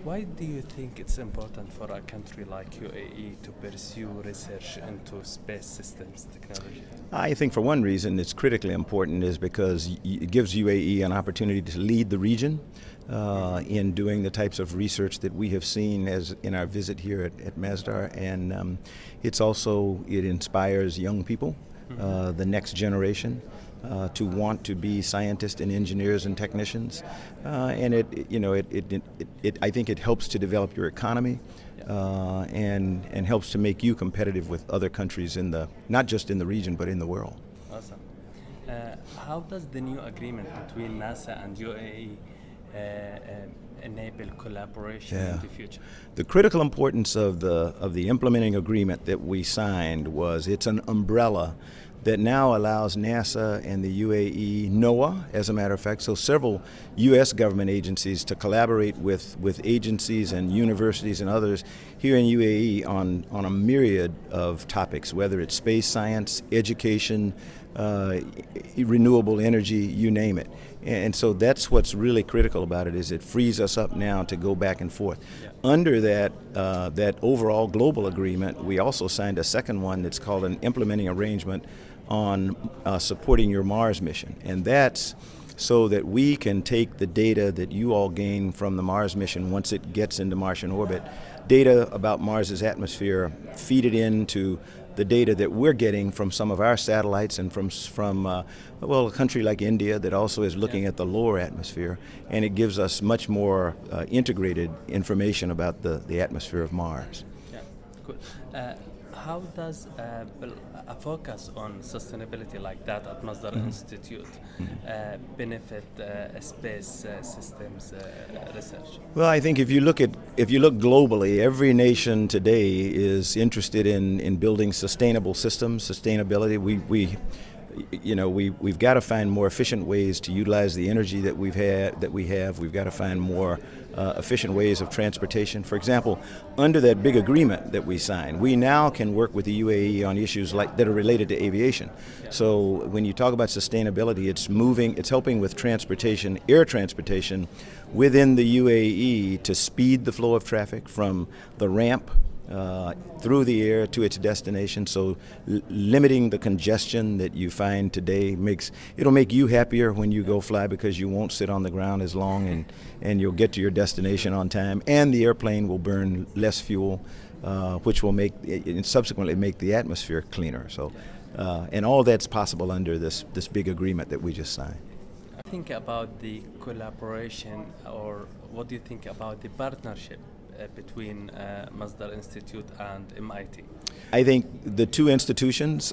Why do you think it's important for a country like UAE to pursue research into space systems technology? I think for one reason it's critically important is because it gives UAE an opportunity to lead the region in doing the types of research that we have seen as in our visit here at Masdar, and it inspires young people, the next generation, to want to be scientists and engineers and technicians, and I think it helps to develop your economy, and helps to make you competitive with other countries not just in the region but in the world. Awesome. How does the new agreement between NASA and UAE enable collaboration in the future? The critical importance of the implementing agreement that we signed was it's an umbrella that now allows NASA and the UAE, NOAA, as a matter of fact, so several U.S. government agencies to collaborate with agencies and universities and others here in UAE on a myriad of topics, whether it's space science, education, renewable energy, you name it. And so that's what's really critical about it, is it frees us up now to go back and forth. Yeah. Under that overall global agreement, we also signed a second one that's called an implementing arrangement on supporting your Mars mission. And that's so that we can take the data that you all gain from the Mars mission once it gets into Martian orbit, data about Mars's atmosphere, feed it into the data that we're getting from some of our satellites and from a country like India that also is looking at the lower atmosphere, and it gives us much more integrated information about the atmosphere of Mars. Yeah, good. How does a focus on sustainability like that at Masdar Institute benefit space systems research? Well, I think if you look globally, every nation today is interested in building sustainable systems, sustainability. We've got to find more efficient ways to utilize the energy that we have. We've got to find more efficient ways of transportation. For example, under that big agreement that we signed, we now can work with the UAE on issues that are related to aviation. Yeah. So when you talk about sustainability, it's helping with transportation, air transportation within the UAE to speed the flow of traffic from the ramp through the air to its destination. So limiting the congestion that you find today it'll make you happier when you go fly, because you won't sit on the ground as long, and you'll get to your destination on time, and the airplane will burn less fuel, which will subsequently make the atmosphere cleaner. So and all that's possible under this big agreement that we just signed. Think about the collaboration, or what do you think about the partnership between Masdar Institute and MIT? I think the two institutions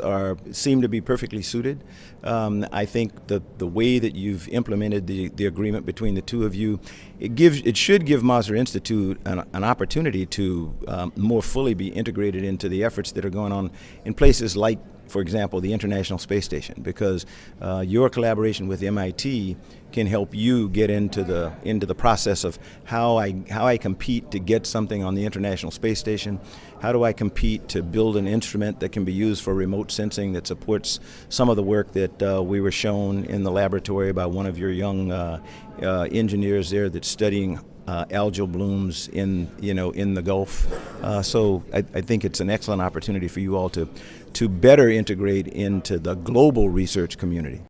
seem to be perfectly suited. I think the way that you've implemented the agreement between the two of you, it should give Masdar Institute an opportunity to more fully be integrated into the efforts that are going on in places like, for example, the International Space Station, because your collaboration with MIT can help you get into the process of how I compete to get something on the International Space Station. How do I compete to build an instrument that can be used for remote sensing that supports some of the work that we were shown in the laboratory by one of your young engineers there that's studying algal blooms in the Gulf. So I think it's an excellent opportunity for you all to better integrate into the global research community.